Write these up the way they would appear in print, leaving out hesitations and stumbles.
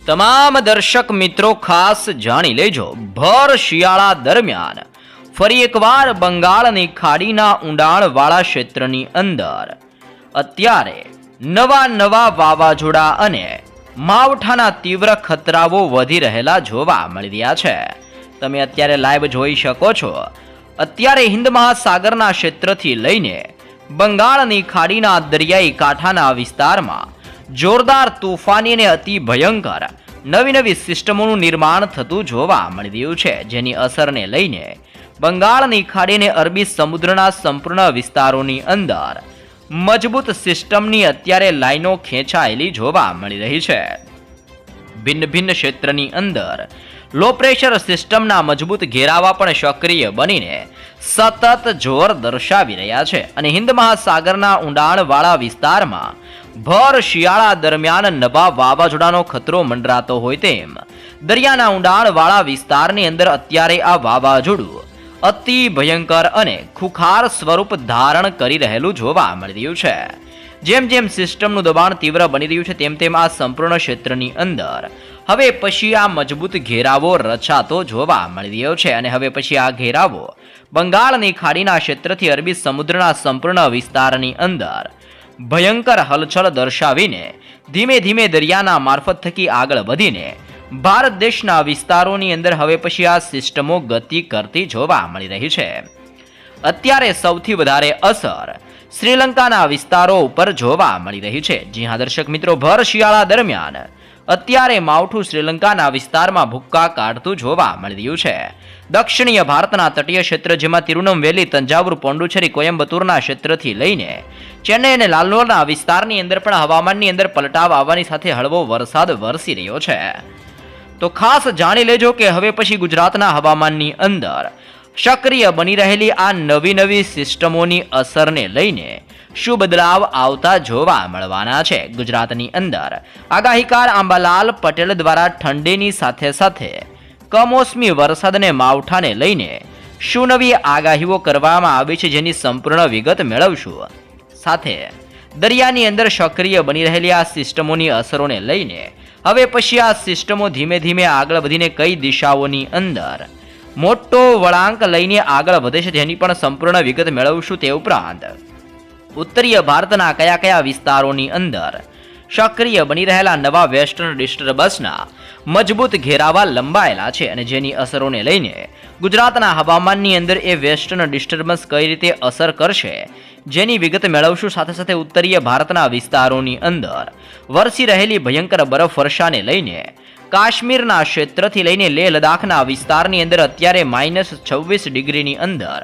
તમામ દર્શક મિત્રો ખાસ જાણી લેજો, ભર શિયાળા દરમિયાન ફરી એકવાર બંગાળની ખાડીના ઊંડાણવાળા ક્ષેત્રની અંદર અત્યારે નવા વાવાઝોડા અને માવઠાના તીવ્ર ખતરાઓ વધી રહેલા જોવા મળી રહ્યા છે. તમે અત્યારે લાઈવ જોઈ શકો છો. અત્યારે હિન્દ મહાસાગરના ક્ષેત્રથી લઈને બંગાળની ખાડીના દરિયાઈ કાંઠાના વિસ્તારમાં જોરદાર તોફાની અને અતિ ભયંકર નવી સિસ્ટમોનું નિર્માણ થતું જોવા મળી રહ્યું છે, જેની અસરને લઈને બંગાળની ખાડીને અરબી સમુદ્રના સંપૂર્ણ વિસ્તારોની અંદર મજબૂત સિસ્ટમની અત્યારે લાઈનો ખેંચાયેલી જોવા મળી રહી છે. ભિન્ન ક્ષેત્રની અંદર લો પ્રેશર સિસ્ટમના મજબૂત ઘેરાવા પણ સક્રિય બનીને સતત જોર દર્શાવી રહ્યા છે અને હિન્દ મહાસાગરના ઊંડાણવાળા વિસ્તારમાં ભર શિયાળા દરમિયાન નવા વાવાઝોડાનો ખતરો મંડરાતો હોય તેમ દરિયાના ઊંડાણવાળા વિસ્તારની અંદર અત્યારે આ વાવાઝોડું અતિ ભયંકર અને ખુખાર સ્વરૂપ ધારણ કરી રહેલું જોવા મળી રહ્યું છે. જેમ સિસ્ટમનું દબાણ તીવ્ર બની રહ્યું છે તેમ આ સંપૂર્ણ ક્ષેત્રની અંદર હવે પછી આ મજબૂત ઘેરાવો રચાતો જોવા મળી રહ્યો છે અને હવે પછી આ ઘેરાવો બંગાળની ખાડીના ક્ષેત્રથી અરબી સમુદ્રના સંપૂર્ણ વિસ્તારની અંદર ભયંકર હલચલ દર્શાવીને ધીમે દરિયાના મારફત થકી આગળ વધીને ભારત દેશના વિસ્તારોની અંદર હવે પછી આ સિસ્ટમો ગતિ કરતી જોવા મળી રહી છે. અત્યારે સૌથી વધારે અસર શ્રીલંકાના વિસ્તારો ઉપર જોવા મળી રહી છે. જી હા દર્શક મિત્રો, ભર શિયાળા દરમિયાન અત્યારે માવઠું શ્રીલંકાના વિસ્તારમાં ભૂક્કા કાઢતું જોવા મળી રહ્યું છે. દક્ષિણીય ભારતના તટીય ક્ષેત્ર જેમાં તિરુનમવેલી, તંજાવુર, પોંડુચેરી, કોયમ્બતુરના ક્ષેત્રથી લઈને ચેન્નઈ અને લાલનોરના વિસ્તારની અંદર પણ હવામાનની અંદર પલટાવ આવવાની સાથે હળવો વરસાદ વરસી રહ્યો છે. તો ખાસ જાણી લેજો કે હવે પછી ગુજરાતના હવામાનની અંદર સક્રિય બની રહેલી આ નવી સિસ્ટમોની અસરને લઈને શું બદલાવ આવતા જોવા મળવાના છે. ગુજરાતની અંદર આગાહીકાર આંબાલાલ પટેલ દ્વારા ઠંડીની સાથે કમોસમી વરસાદ અને માવઠાને લઈને શું નવી આગાહીઓ કરવામાં આવી છે, જેની સંપૂર્ણ વિગત મેળવશું. સાથે દરિયાની અંદર સક્રિય બની રહેલી આ સિસ્ટમોની અસરોને લઈને હવે પછી આ સિસ્ટમો ધીમે આગળ વધીને કઈ દિશાઓની અંદર મોટો વળાંક લઈને આગળ વધે છે જેની પણ સંપૂર્ણ વિગત મેળવશું. તે ઉપરાંત ઉત્તરીય ભારતના કયા વિસ્તારોની અંદર સક્રિય બની રહેલા નવા વેસ્ટર્ન ડિસ્ટર્બન્સના મજબૂત ઘેરાવા લંબાયેલા છે અને જેની અસરોને લઈને ગુજરાતના હવામાનની અંદર એ વેસ્ટર્ન ડિસ્ટર્બન્સ કઈ રીતે અસર કરશે જેની વિગત મેળવશું. સાથે ઉત્તરીય ભારતના વિસ્તારોની અંદર વરસી રહેલી ભયંકર બરફવર્ષાને લઈને કાશ્મીરના ક્ષેત્રથી લઈને લેહ લદ્દાખના વિસ્તારની અંદર અત્યારે -26 ડિગ્રીની અંદર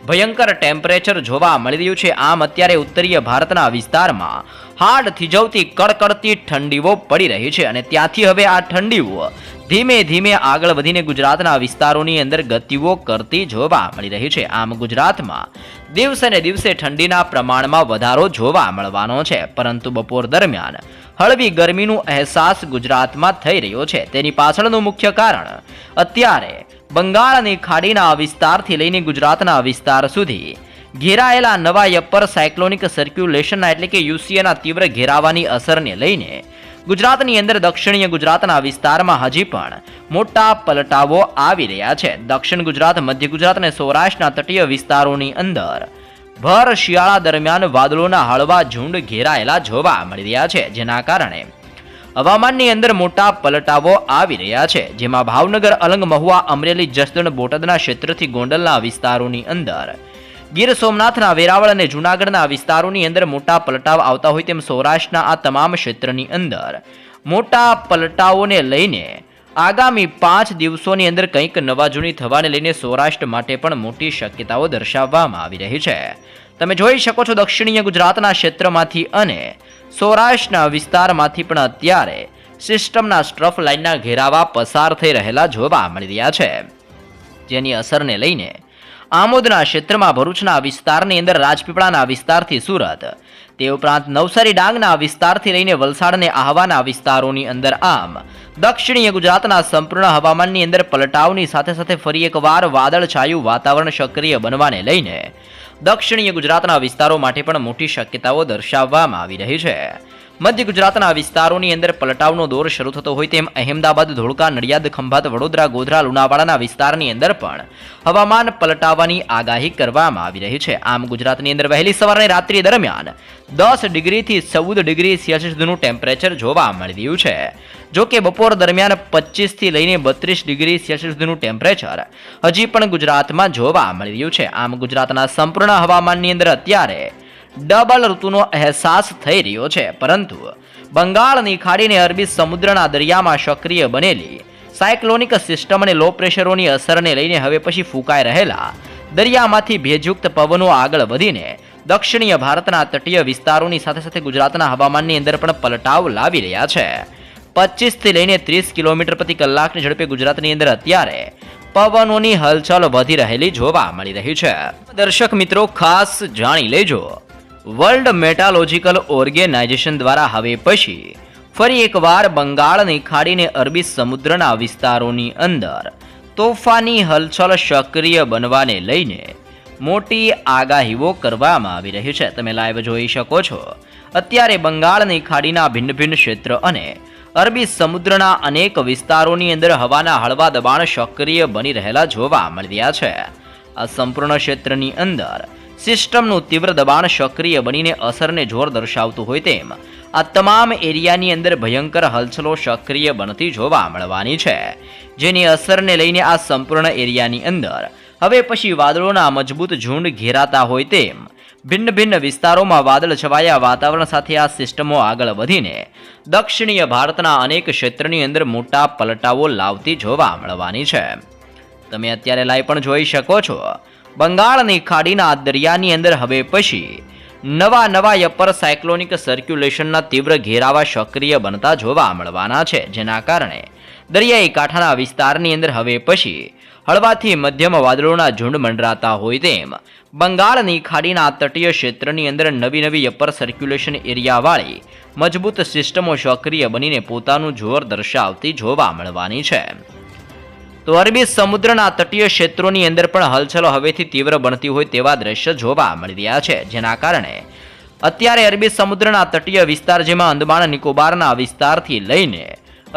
ભયંકર ટેમ્પરેચર જોવા મળી રહ્યું છે. આમ અત્યારે ઉત્તરીય ભારતના વિસ્તારમાં હાડ થીજવતી કડકડતી ઠંડીઓ પડી રહી છે અને ત્યાંથી હવે આ ઠંડીઓ ધીમે આગળ વધીને ગુજરાતના વિસ્તારોની અંદર ગતિઓ કરતી જોવા મળી રહી છે. આમ ગુજરાતમાં દિવસે ઠંડીના પ્રમાણમાં વધારો જોવા મળવાનો છે, પરંતુ બપોર દરમિયાન હળવી ગરમીનો અહેસાસ ગુજરાતમાં થઈ રહ્યો છે. તેની પાછળનું મુખ્ય કારણ અત્યારે બંગાળની ખાડીના વિસ્તારથી લઈને ગુજરાતના વિસ્તાર સુધી ઘેરાયેલા નવા અપર સાયક્લોનિક સર્ક્યુલેશનના એટલે કે યુસીએના તીવ્ર ઘેરાવાની અસરને લઈને ગુજરાતની અંદર દક્ષિણીય ગુજરાતના વિસ્તારમાં હજી પણ મોટા પલટાવો આવી રહ્યા છે. દક્ષિણ ગુજરાત, મધ્ય ગુજરાત અને સૌરાષ્ટ્રના તટીય વિસ્તારોની અંદર ભર શિયાળા દરમિયાન વાદળોના હળવા ઝુંડ ઘેરાયેલા જોવા મળી રહ્યા છે, જેના કારણે હવામાનની અંદર મોટા પલટાવો આવી રહ્યા છે. જેમાં ભાવનગર, અલંગ, મહુવા, અમરેલી, જસદણ, બોટાદના ક્ષેત્રથી ગોંડલના વિસ્તારોની અંદર, ગીર સોમનાથના, વેરાવળ અને જૂનાગઢના વિસ્તારોની અંદર મોટા પલટાવ આવતા હોય તેમ સૌરાષ્ટ્રના આ તમામ ક્ષેત્રની અંદર મોટા પલટાવોને લઈને આગામી 5 દિવસોની અંદર કંઈક નવા જૂની થવાને લઈને સૌરાષ્ટ્ર માટે પણ મોટી શક્યતાઓ દર્શાવવામાં આવી રહી છે. તમે જોઈ શકો છો દક્ષિણીય ગુજરાતના ક્ષેત્રમાંથી અને સૌરાષ્ટ્રના વિસ્તારમાંથી પણ અત્યારે સિસ્ટમના સ્ટ્રફ લાઇનના ઘેરાવા પસાર થઈ રહેલા જોવા મળી રહ્યા છે, જેની અસરને લઈને આમોદના ક્ષેત્રમાં ભરૂચના વિસ્તારની અંદર રાજપીપળાના વિસ્તારથી સુરત, તે ઉપરાંત નવસારી ડાંગના વિસ્તારથી લઈને વલસાડ અને આહવાના વિસ્તારોની અંદર આમ દક્ષિણીય ગુજરાતના સંપૂર્ણ હવામાનની અંદર પલટાવની સાથે ફરી એકવાર વાદળછાયું વાતાવરણ સક્રિય બનવાને લઈને દક્ષિણીય ગુજરાતના વિસ્તારો માટે પણ મોટી શક્યતાઓ દર્શાવવામાં આવી રહી છે. મધ્ય ગુજરાતના વિસ્તારોની અંદર પલટાવનો દોર શરૂ થતો હોય તેમ અહેમદાબાદ, ધોળકા, નડિયાદ, ખંભાત, વડોદરા, ગોધરા, લુણાવાડાના વિસ્તારની અંદર પણ હવામાન પલટાવાની આગાહી કરવામાં આવી રહી છે. આમ ગુજરાતની અંદર વહેલી સવારે રાત્રિ દરમિયાન 10 ડિગ્રીથી 14 ડિગ્રી સેલ્સિયસ સુધીનું ટેમ્પરેચર જોવા મળી રહ્યું છે. જો કે બપોર દરમિયાન 25 થી લઈને 32 ડિગ્રી સેલ્સિયસ સુધીનું ટેમ્પરેચર હજી પણ ગુજરાતમાં જોવા મળી રહ્યું છે. આમ ગુજરાતના સંપૂર્ણ હવામાનની અંદર અત્યારે ડબલ ઋતુનો અહેસાસ થઈ રહ્યો છે. પરંતુ બંગાળની ખાડીને અરબી સમુદ્રના દરિયામાં સક્રિય બનેલી સાયક્લોનિક સિસ્ટમ અને લો પ્રેશરોની અસરને લઈને હવે પછી ફૂંકાઈ રહેલા દરિયામાંથી ભેજયુક્ત પવનો આગળ વધીને દક્ષિણીય ભારતના તટીય વિસ્તારોની સાથે સાથે ગુજરાતના હવામાનની અંદર પણ પલટાવ લાવી રહ્યા છે. 25 થી લઈને 30 કિલોમીટર પ્રતિ કલાકની ઝડપે ગુજરાતની અંદર અત્યારે પવનોની હલચલ વધી રહેલી જોવા મળી રહી છે. દર્શક મિત્રો, ખાસ જાણી લેજો, વર્લ્ડ મેટાલોજિકલ ઓર્ગેનાઇઝેશન દ્વારા હવે પછી ફરી એકવાર બંગાળની ખાડીને અરબી સમુદ્રના વિસ્તારોની અંદર તોફાની હલચલ સક્રિય બનવાને લઈને મોટી આગાહીઓ કરવામાં આવી રહી છે. તમે લાઈવ જોઈ શકો છો, અત્યારે બંગાળની ખાડીના ભિન્ન ભિન્ન ક્ષેત્ર અને અરબી સમુદ્રના અનેક વિસ્તારોની અંદર હવાના હળવા દબાણ સક્રિય બની રહેલા જોવા મળી રહ્યા છે. આ સંપૂર્ણ ક્ષેત્રની અંદર સિસ્ટમનું તીવ્ર દબાણ સક્રિય બનીને અસરને જોર દર્શાવતું હોય તેમ આ તમામ એરિયાની અંદર ભયંકર હલચલો સક્રિય બનતી જોવા મળવાની છે. જેની અસરને લઈને આ સંપૂર્ણ એરિયાની અંદર હવે પછી વાદળોના મજબૂત ઝુંડ ઘેરાતા હોય તેમ ભિન્ન ભિન્ન વિસ્તારોમાં વાદળ છવાયા વાતાવરણ સાથે આ સિસ્ટમો આગળ વધીને દક્ષિણીય ભારતના અનેક ક્ષેત્રની અંદર મોટા પલટાવો લાવતી જોવા મળવાની છે. તમે અત્યારે લાઈવ પણ જોઈ શકો છો, બંગાળની ખાડીના દરિયાની અંદર હવે પછી નવા અપર સાયક્લોનિક સર્ક્યુલેશનના તીવ્ર ઘેરાવા સક્રિય બનતા જોવા મળવાના છે. જેના કારણે દરિયાઈ કાંઠાના વિસ્તારની અંદર હવે પછી હળવાથી મધ્યમ વાદળોના ઝુંડ મંડરાતા હોય તેમ બંગાળની ખાડીના તટીય ક્ષેત્રની અંદર નવી અપર સર્ક્યુલેશન એરિયાવાળી મજબૂત સિસ્ટમો સક્રિય બનીને પોતાનું જોર દર્શાવતી જોવા મળવાની છે. તો અરબી સમુદ્રના તટીય ક્ષેત્રોની અંદર પણ હલચલો હવેથી તીવ્ર બનતી હોય તેવા દ્રશ્ય જોવા મળી રહ્યા છે. જેના કારણે અત્યારે અરબી સમુદ્રના તટીય વિસ્તાર, જેમાં અંદમાન નિકોબારના વિસ્તારથી લઈને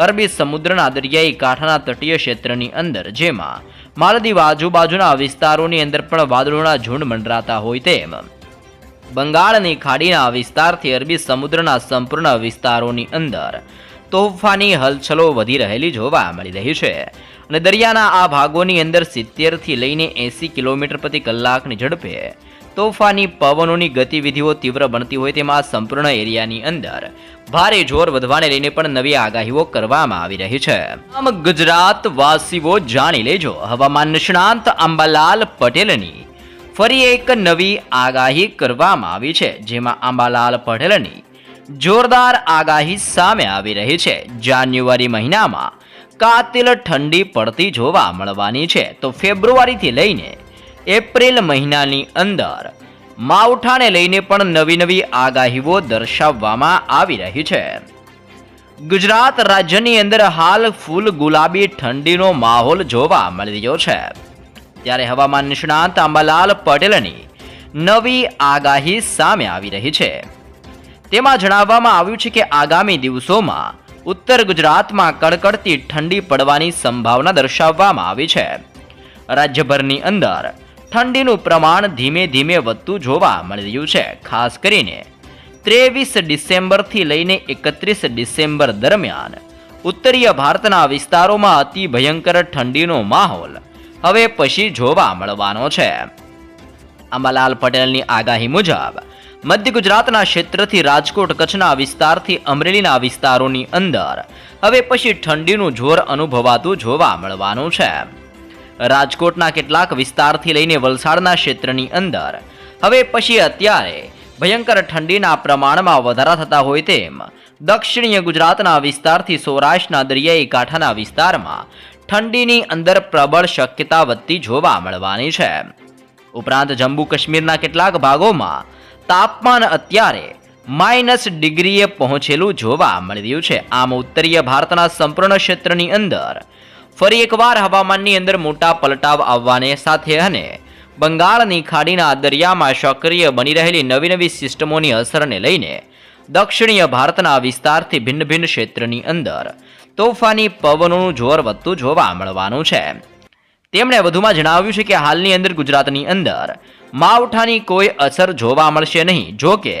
અરબી સમુદ્રના દરિયાઈ કાંઠાના તટીય ક્ષેત્રની અંદર, જેમાં માલદીવ આજુબાજુના વિસ્તારોની અંદર પણ વાદળોના ઝુંડ મંડરાતા હોય તેમ બંગાળની ખાડીના વિસ્તારથી અરબી સમુદ્રના સંપૂર્ણ વિસ્તારોની અંદર તોફાની હલચલો વધી રહેલી જોવા મળી રહી છે. અને દરિયાના આ ભાગોની અંદર 70 થી લઈને 80 કિલોમીટર પ્રતિ કલાકની ઝડપે તોફાની પવનોની ગતિવિધિઓ તીવ્ર બનતી હોય તેમાં સંપૂર્ણ એરિયાની અંદર ભારે જોર વધવાને લઈને પણ નવી આગાહીઓ કરવામાં આવી રહી છે. આમ ગુજરાત વાસીઓ જાણી લેજો, હવામાન નિષ્ણાંત અંબાલાલ પટેલની ફરી એક નવી આગાહી કરવામાં આવી છે. જેમાં અંબાલાલ પટેલની જોરદાર આગાહી સામે આવી રહી છે. જાન્યુઆરી મહિનામાં કાતિલ ઠંડી પડતી જોવા મળવાની છે. તો ફેબ્રુઆરીથી લઈને એપ્રિલ મહિનાની અંદર માવઠાને લઈને પણ નવી આગાહીઓ દર્શાવવામાં આવી રહી છે. ગુજરાત રાજ્યની અંદર હાલ ફૂલ ગુલાબી ઠંડીનો માહોલ જોવા મળી રહ્યો છે. ત્યારે હવામાન નિષ્ણાંત અંબાલાલ પટેલની નવી આગાહી સામે આવી રહી છે. તેમાં જણાવવામાં આવ્યું છે કે આગામી દિવસોમાં ઉત્તર ગુજરાતમાં કડકડતી ઠંડી પડવાની સંભાવના દર્શાવવામાં આવી છે. રાજ્યભરની અંદર ઠંડીનું પ્રમાણ ધીમે ધીમે વધતું જોવા મળી રહ્યું છે. ખાસ કરીને 23 ડિસેમ્બરથી લઈને 31 ડિસેમ્બર દરમિયાન ઉત્તરીય ભારતના વિસ્તારોમાં અતિ ભયંકર ઠંડીનો માહોલ હવે પછી જોવા મળવાનો છે. અંબાલાલ પટેલની આગાહી મુજબ મધ્ય ગુજરાતના ક્ષેત્રથી રાજકોટ, કચ્છના વિસ્તારથી અમરેલીના વિસ્તારોની અંદર હવે પછી ઠંડીનું જોર અનુભવાતું જોવા મળવાનું છે. રાજકોટના કેટલાક વિસ્તારથી લઈને વલસાડના ક્ષેત્રની અંદર હવે પછી અત્યારે ભયંકર ઠંડીના પ્રમાણમાં વધારા થતા હોય તેમ દક્ષિણીય ગુજરાતના વિસ્તારથી સૌરાષ્ટ્રના દરિયાઈ કાંઠાના વિસ્તારમાં ઠંડીની અંદર પ્રબળ શક્યતા વધતી જોવા મળવાની છે. ઉપરાંત જમ્મુ કાશ્મીરના કેટલાક ભાગોમાં તાપમાન અત્યારે -ડિગ્રીએ પહોંચેલું જોવા મળી રહ્યું છે. આમ ઉત્તરીય ભારતના સંપૂર્ણ ક્ષેત્રની અંદર ફરી એકવાર હવામાનની અંદર મોટા પલટાવ આવવાને સાથે અને બંગાળની ખાડીના દરિયામાં સક્રિય બની રહેલી નવી સિસ્ટમોની અસરને લઈને દક્ષિણીય ભારતના વિસ્તારથી ભિન્ન ભિન્ન ક્ષેત્રની અંદર તોફાની પવનોનું જોર વધતું જોવા મળવાનું છે. તેમણે વધુમાં જણાવ્યું છે કે હાલની અંદર ગુજરાતની અંદર માવઠાની કોઈ અસર જોવા મળશે નહીં. જો કે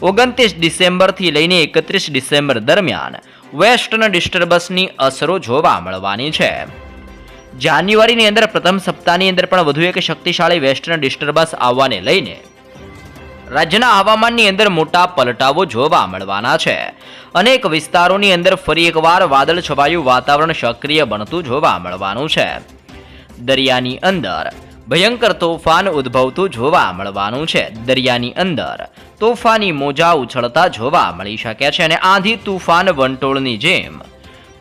29 ડિસેમ્બરથી લઈને 31 ડિસેમ્બર દરમિયાન વેસ્ટર્ન ડિસ્ટર્બન્સની અસરો જોવા મળવાની છે. જાન્યુઆરીની અંદર પ્રથમ સપ્તાહની અંદર પણ વધુ એક શક્તિશાળી વેસ્ટર્ન ડિસ્ટર્બન્સ આવવાને લઈને રાજ્યના હવામાનની અંદર મોટા પલટાવો જોવા મળવાના છે. અનેક વિસ્તારોની અંદર ફરી એકવાર વાદળ છવાયું વાતાવરણ સક્રિય બનતું જોવા મળવાનું છે. દરિયાની અંદર ભયંકર તોફાન ઉદ્ભવતું જોવા મળવાનું છે. દરિયાની અંદર તોફાની મોજા ઉછળતા જોવા મળી શકે છે અને આંધી તુફાન વંટોળની જેમ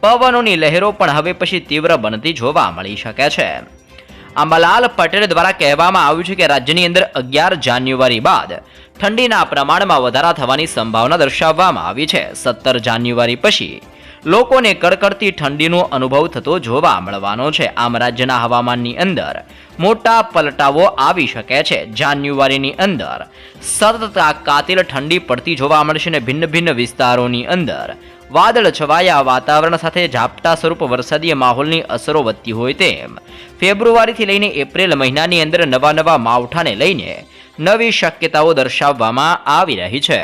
પવનોની લહેરો પણ હવે પછી તીવ્ર બનતી જોવા મળી શકે છે. અંબાલાલ પટેલ દ્વારા કહેવામાં આવ્યું છે કે રાજ્યની અંદર 11 જાન્યુઆરી બાદ ઠંડીના પ્રમાણમાં વધારા થવાની સંભાવના દર્શાવવામાં આવી છે. 17 જાન્યુઆરી પછી લોકોને કડકડતી ઠંડીનો અનુભવ થતો જોવા મળવાનો છે. આમ રાજ્યના હવામાનની અંદર મોટા પલટાવો આવી શકે છે. જાન્યુઆરીની અંદર સતત કાતિલ ઠંડી પડતી જોવા મળશે અને ભિન્ન ભિન્ન વિસ્તારોની અંદર વાદળ છવાયા વાતાવરણ સાથે ઝાપટા સ્વરૂપ વરસાદી માહોલની અસરો વધતી હોય તેમ ફેબ્રુઆરીથી લઈને એપ્રિલ મહિનાની અંદર નવા માવઠાને લઈને નવી શક્યતાઓ દર્શાવવામાં આવી રહી છે.